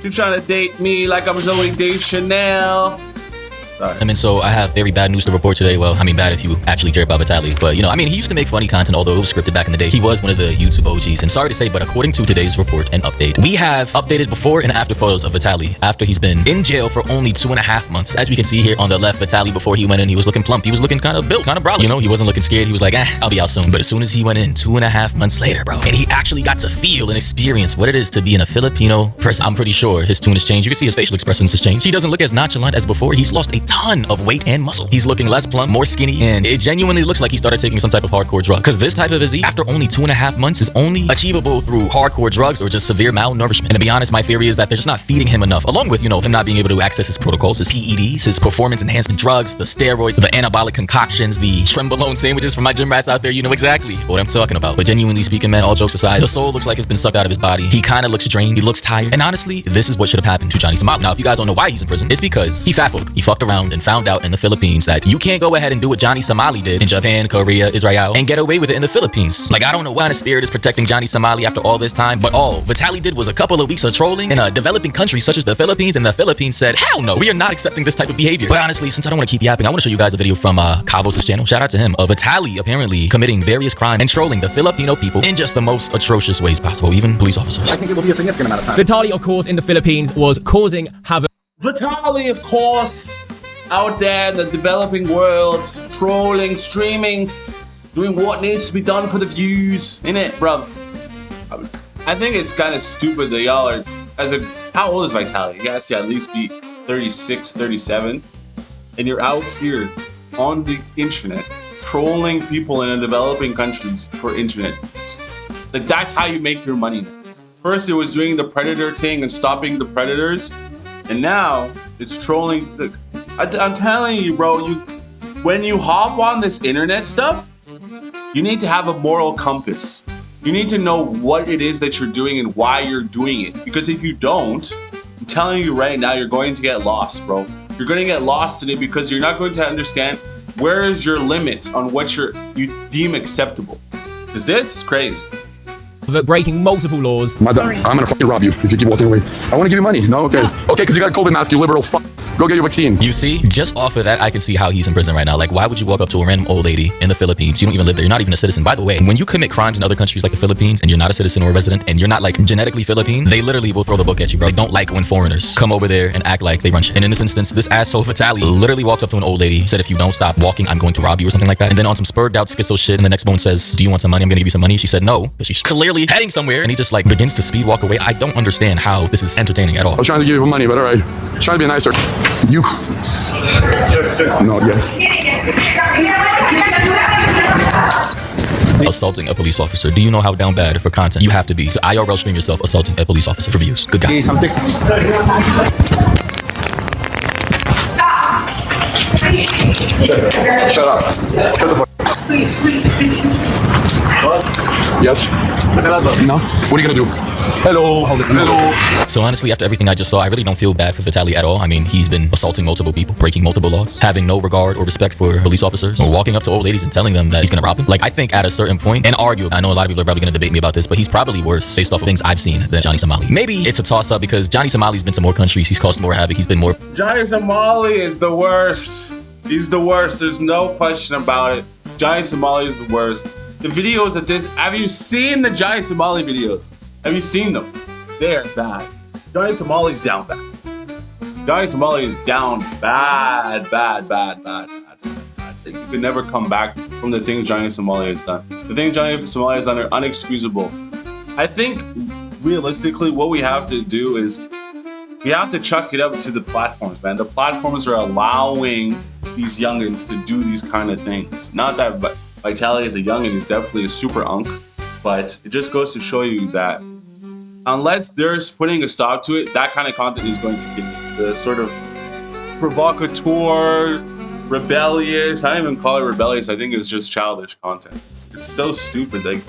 You trying to date me like I'm Zoe Deschanel? Sorry. I mean, so I have very bad news to report today. Well, I mean, bad if you actually care about Vitaly. But, you know, I mean, he used to make funny content, although it was scripted back in the day. He was one of the YouTube OGs. And sorry to say, but according to today's report and update, we have updated before and after photos of Vitaly after he's been in jail for only 2.5 months. As we can see here on the left, Vitaly, before he went in, he was looking plump. He was looking kind of built, kind of brolic. You know, he wasn't looking scared. He was like, I'll be out soon. But as soon as he went in, 2.5 months later, bro, and he actually got to feel and experience what it is to be in a Filipino prison, I'm pretty sure his tune has changed. You can see his facial expressions has changed. He doesn't look as nonchalant as before. He's lost a ton of weight and muscle. He's looking less plump, more skinny, and it genuinely looks like he started taking some type of hardcore drug. Because this type of physique, after only 2.5 months, is only achievable through hardcore drugs or just severe malnourishment. And to be honest, my theory is that they're just not feeding him enough, along with, you know, him not being able to access his protocols, his PEDs, his performance enhancement drugs, the steroids, the anabolic concoctions, the Trembolone sandwiches for my gym rats out there. You know exactly what I'm talking about. But genuinely speaking, man, all jokes aside, the soul looks like it's been sucked out of his body. He kind of looks drained. He looks tired. And honestly, this is what should have happened to Johnny Somali. Now, if you guys don't know why he's in prison, it's because he fat-fucked. He fucked around and found out in the Philippines that you can't go ahead and do what Johnny Somali did in Japan, Korea, Israel, and get away with it in the Philippines. Like, I don't know what kind of spirit is protecting Johnny Somali after all this time, but all Vitaly did was a couple of weeks of trolling in a developing country such as the Philippines, and the Philippines said, hell no, we are not accepting this type of behavior. But honestly, since I don't want to keep yapping, I want to show you guys a video from Cavos' channel. Shout out to him, of Vitaly apparently committing various crimes and trolling the Filipino people in just the most atrocious ways possible, even police officers. I think it will be a significant amount of time. Vitaly, of course, in the Philippines was causing havoc. Vitaly, of course, out there in the developing world, trolling, streaming, doing what needs to be done for the views, innit, bruv? I think it's kind of stupid that y'all are, how old is Vitaly? He has to at least be 36, 37, and you're out here on the internet trolling people in the developing countries for internet views. Like, that's how you make your money now. First, it was doing the predator thing and stopping the predators, and now it's trolling. I'm telling you, bro, when you hop on this internet stuff, you need to have a moral compass. You need to know what it is that you're doing and why you're doing it. Because if you don't, I'm telling you right now, you're going to get lost, bro. You're going to get lost in it because you're not going to understand where is your limit on what you deem acceptable. Because this is crazy. Breaking multiple laws. Madam, I'm gonna fucking rob you if you keep walking away. I wanna give you money. No? Okay. Okay, because you got a COVID mask, you liberal fuck. Go get your vaccine. You see, just off of that, I can see how he's in prison right now. Like, why would you walk up to a random old lady in the Philippines? You don't even live there. You're not even a citizen. By the way, when you commit crimes in other countries like the Philippines and you're not a citizen or a resident and you're not like genetically Philippine, they literally will throw the book at you, bro. They don't like when foreigners come over there and act like they run shit. And in this instance, this asshole Vitaly literally walked up to an old lady, said, if you don't stop walking, I'm going to rob you or something like that. And then on some spurred out schizo shit, in the next moment says, do you want some money? I'm gonna give you some money. She said no, but she's clearly heading somewhere. And he just like begins to speed walk away. I don't understand how this is entertaining at all. I was trying to give you money, but all right. Trying to be nicer. You. No, yeah. Assaulting a police officer. Do you know how down bad for content you have to be to IRL stream yourself assaulting a police officer for views? Good guy. Stop! Shut up. Shut the fuck up. Please. Yes? No? What are you gonna do? Hello. Hello. So honestly, after everything I just saw, I really don't feel bad for Vitaly at all. I mean, he's been assaulting multiple people, breaking multiple laws, having no regard or respect for police officers, or walking up to old ladies and telling them that he's gonna rob them. Like, I think at a certain point, and argue, I know a lot of people are probably gonna debate me about this, but he's probably worse based off of things I've seen than Johnny Somali. Maybe it's a toss-up because Johnny Somali's been to more countries, he's caused more havoc, he's been more... Johnny Somali is the worst. He's the worst. There's no question about it. Johnny Somali is the worst. The videos that have you seen the Johnny Somali videos? Have you seen them? They're bad. Johnny Somali's down bad. Johnny Somali is down bad. I think you can never come back from the things Johnny Somali has done. The things Johnny Somali has done are unexcusable. I think realistically what we have to do is we have to chuck it up to the platforms, man. The platforms are allowing these youngins to do these kind of things. Not that Vitaly is a youngin, he's definitely a super unk, but it just goes to show you that unless there's putting a stop to it, that kind of content is going to get the sort of provocateur, rebellious. I don't even call it rebellious. I think it's just childish content. It's so stupid. Like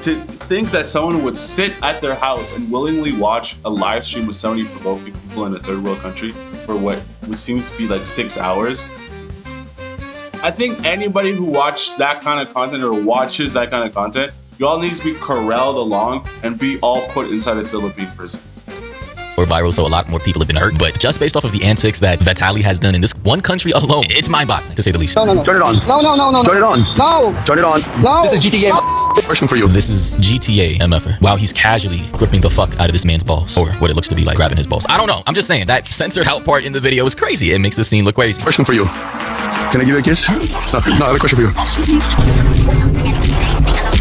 to think that someone would sit at their house and willingly watch a live stream with somebody provoking people in a third world country for what seems to be like 6 hours. I think anybody who watched that kind of content or watches that kind of content, y'all need to be corralled along and be all put inside a Philippine prison. or viral, so a lot more people have been hurt. But just based off of the antics that Vitaly has done in this one country alone, it's mind-boggling to say the least. Turn it on. Turn it on. Turn it on. This is GTA. Question for you. This is GTA MFer. Wow, he's casually gripping the fuck out of this man's balls, or what it looks to be like grabbing his balls. I don't know. I'm just saying that censored out part in the video is crazy. It makes the scene look crazy. Question for you. Can I give you a kiss? No, I have a question for you.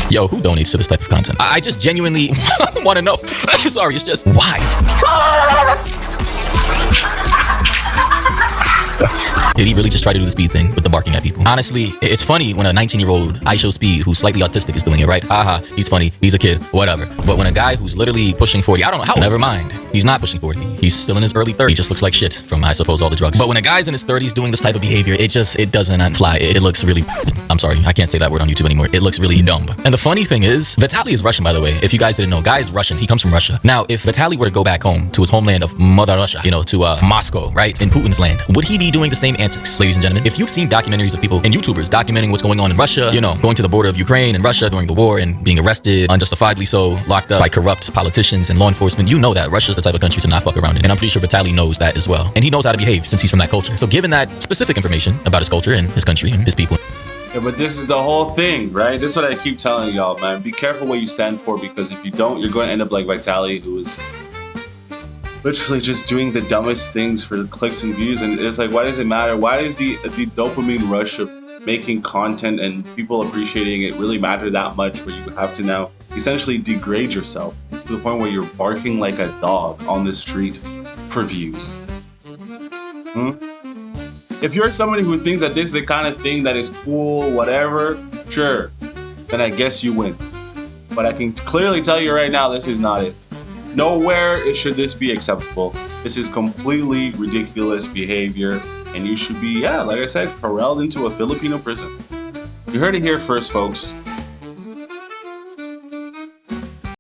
Yo, who donates to this type of content? I just genuinely want to know. Sorry, it's just why? Did he really just try to do the speed thing with the barking at people? Honestly, it's funny when a 19-year-old I show speed who's slightly autistic is doing it, right? Haha, he's funny, he's a kid, whatever. But when a guy who's literally pushing 40, I don't know how, never mind. He's not pushing 40. He's still in his early 30s. He just looks like shit from, I suppose, all the drugs. But when a guy's in his 30s doing this type of behavior, it doesn't fly. It looks really, I'm sorry, I can't say that word on YouTube anymore. It looks really dumb. And the funny thing is, Vitaly is Russian, by the way. If you guys didn't know, Guy is Russian. He comes from Russia. Now, if Vitaly were to go back home to his homeland of Mother Russia, you know, to Moscow, right, in Putin's land, would he be doing the same antics, ladies and gentlemen? If you've seen documentaries of people and YouTubers documenting what's going on in Russia, you know, going to the border of Ukraine and Russia during the war and being arrested, unjustifiably so, locked up by corrupt politicians and law enforcement, you know that Russia's the type of country to not fuck around in. And I'm pretty sure Vitaly knows that as well. And he knows how to behave since he's from that culture. So given that specific information about his culture and his country and his people. Yeah, but this is the whole thing, right? This is what I keep telling y'all, man. Be careful what you stand for, because if you don't, you're going to end up like Vitaly, who is literally just doing the dumbest things for clicks and views. And it's like, why does it matter? Why does the dopamine rush of making content and people appreciating it really matter that much, where you have to now essentially degrade yourself to the point where you're barking like a dog on the street for views? If you're somebody who thinks that this is the kind of thing that is cool, whatever, sure, then I guess you win. But I can clearly tell you right now, this is not it. Nowhere should this be acceptable. This is completely ridiculous behavior, and you should be, yeah, like I said, corralled into a Filipino prison. You heard it here first, folks.